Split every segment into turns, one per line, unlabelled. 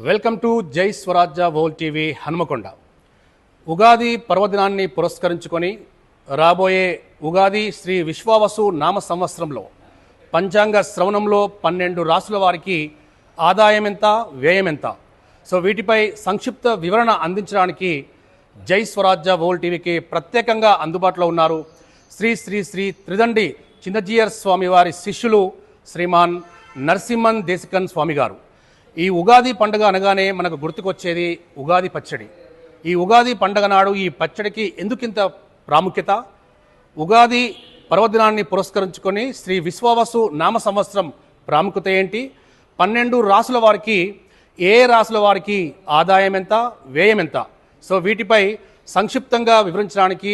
Welcome to జై స్వరాజ్య వోల్ TV Hanumakonda. Ugadi పర్వదినాన్ని పురస్కరించుకొని రాబోయే ఉగాది శ్రీ విశ్వావసు నామ సంవత్సరంలో పంచాంగ శ్రవణంలో 12 రాసుల వారికి ఆదాయం ఎంత, వ్యయం ఎంత, సో వీటిపై సంక్షిప్త వివరణ అందించడానికి జై స్వరాజ్య వోల్ టీవీకి ప్రత్యేకంగా అందుబాటులో ఉన్నారు శ్రీ శ్రీ శ్రీ త్రిదండి చిన్నజీయర్ స్వామి వారి శిష్యులు శ్రీమాన్ నరసింహన్ దేశికన్ స్వామి గారు. ఈ ఉగాది పండుగ అనగానే మనకు గుర్తుకొచ్చేది ఉగాది పచ్చడి. ఈ ఉగాది పండుగ నాడు ఈ పచ్చడికి ఎందుకింత ప్రాముఖ్యత, ఉగాది పర్వదినాన్ని పురస్కరించుకొని శ్రీ విశ్వావసు నామ సంవత్సరం ప్రాముఖ్యత ఏంటి, 12 రాసుల వారికి ఏ రాసుల వారికి ఆదాయం ఎంత, వ్యయం ఎంత, సో వీటిపై సంక్షిప్తంగా వివరించడానికి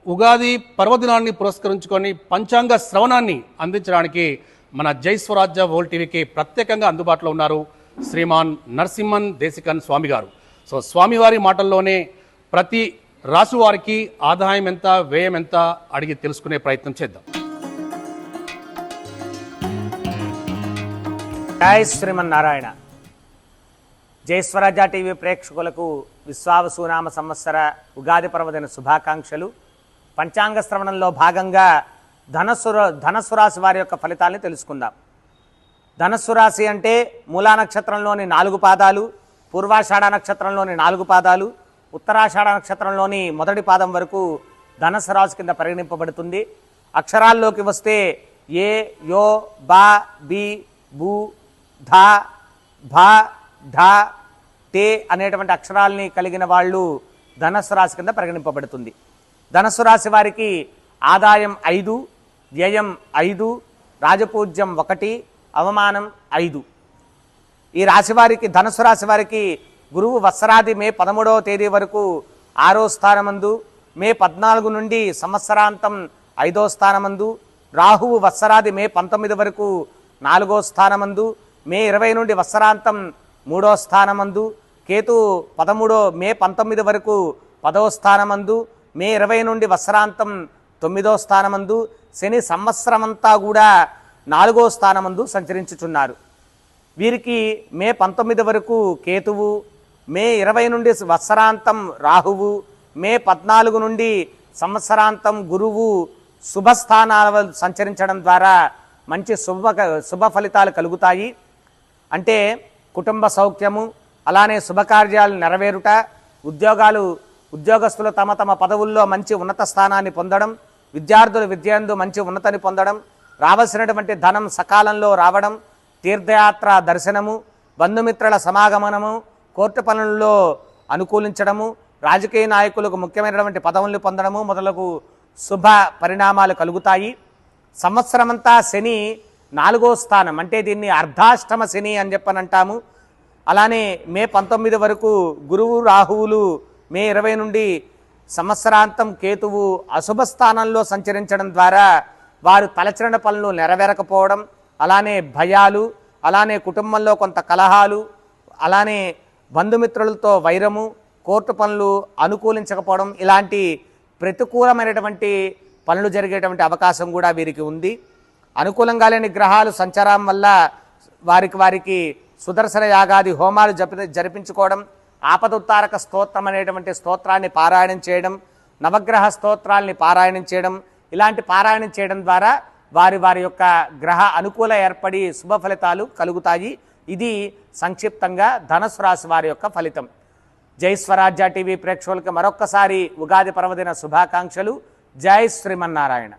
ఉగాది పర్వదినాన్ని పురస్కరించుకొని పంచాంగ శ్రవణాన్ని అందించడానికి మన జై స్వరాజ్య వోల్ టీవీకి ప్రత్యేకంగా అందుబాటులో ఉన్నారు శ్రీమాన్ నరసింహన్ దేశికన్ స్వామి గారు. సో స్వామివారి మాటల్లోనే ప్రతి రాసు వారికి ఆదాయం ఎంత, వ్యయం ఎంత అడిగి తెలుసుకునే ప్రయత్నం చేద్దాం.
జై శ్రీమన్నారాయణ. జై స్వరాజ్య టీవీ ప్రేక్షకులకు విశ్వావసునామ సంవత్సర ఉగాది పర్వదిన శుభాకాంక్షలు. పంచాంగ శ్రవణంలో భాగంగా ధనస్సు రాశి వారి యొక్క ఫలితాలని తెలుసుకుందాం. ధనస్సు రాశి అంటే మూలా నక్షత్రంలోని 4 పాదాలు, పూర్వాషాఢ నక్షత్రంలోని 4 పాదాలు, ఉత్తరాషాఢ నక్షత్రంలోని మొదటి పాదం వరకు ధనస్సు రాశి కింద పరిగణింపబడుతుంది. అక్షరాల్లోకి వస్తే ఏ, యో, బా, బి, బు, ధ, భ, ఢ, టే అనేటువంటి అక్షరాలని కలిగిన వాళ్ళు ధనస్సు రాశి కింద పరిగణింపబడుతుంది. ధనస్సు రాశి వారికి ఆదాయం 5, వ్యయం 5, రాజపూజ్యం 1, అవమానం 5. ఈ రాశివారికి ధనుసు రాశి వారికి గురువు వత్సరాది మే 13వ తేదీ వరకు 6వ స్థానమందు, మే 14 నుండి సంవత్సరాంతం 5వ స్థానమందు, రాహువు వత్సరాది మే 19 వరకు 4వ స్థానమందు, మే 20 నుండి వత్సరాంతం 3వ స్థానమందు, కేతు మే 19 వరకు 10వ స్థానమందు, మే 20 నుండి వత్సరాంతం 9వ స్థానమందు, శని సంవత్సరమంతా కూడా 4వ స్థానమందు సంచరించుచున్నారు. వీరికి మే 19 వరకు కేతువు, మే 20 నుండి వత్సరాంతం రాహువు, మే 14 నుండి సంవత్సరాంతం గురువు శుభస్థానాల సంచరించడం ద్వారా మంచి శుభ ఫలితాలు కలుగుతాయి. అంటే కుటుంబ సౌఖ్యము, అలానే శుభకార్యాలు నెరవేరుట, ఉద్యోగస్తులు తమ తమ పదవుల్లో మంచి ఉన్నత స్థానాన్ని పొందడం, విద్యార్థులు విద్యందు మంచి ఉన్నతిని పొందడం, రావాల్సినటువంటి ధనం సకాలంలో రావడం, తీర్థయాత్ర దర్శనము, బంధుమిత్రుల సమాగమనము, కోర్టు పనుల్లో అనుకూలించడము, రాజకీయ నాయకులకు ముఖ్యమైనటువంటి పదవులను పొందడము మొదలగు శుభ పరిణామాలు కలుగుతాయి. సంవత్సరమంతా శని 4వ స్థానం, అంటే దీన్ని అర్ధాష్టమ శని అని చెప్పనంటాము. అలానే మే 19 వరకు గురువు రాహువులు, మే 20 నుండి సంవత్సరాంతం కేతువు అశుభ స్థానంలో సంచరించడం ద్వారా వారు తలచిన పనులు నెరవేరకపోవడం, అలానే భయాలు, అలానే కుటుంబంలో కొంత కలహాలు, అలానే బంధుమిత్రులతో వైరము, కోర్టు పనులు అనుకూలించకపోవడం, ఇలాంటి ప్రతికూలమైనటువంటి పనులు జరిగేటువంటి అవకాశం కూడా వీరికి ఉంది. అనుకూలంగా లేని గ్రహాలు సంచారం వల్ల వారికి సుదర్శన యాగాది హోమాలు జరిపించుకోవడం, ఆపదుత్తారక స్తోత్రం అనేటువంటి స్తోత్రాన్ని పారాయణం చేయడం, నవగ్రహ స్తోత్రాల్ని పారాయణం చేయడం, ఇలాంటి పారాయణం చేయడం ద్వారా వారి యొక్క గ్రహ అనుకూల ఏర్పడి శుభ ఫలితాలు కలుగుతాయి. ఇది సంక్షిప్తంగా ధనుసు రాశి వారి యొక్క ఫలితం. జై స్వరాజ్య టీవీ ప్రేక్షకులకు మరొక్కసారి ఉగాది పర్వదిన శుభాకాంక్షలు. జై శ్రీమన్నారాయణ.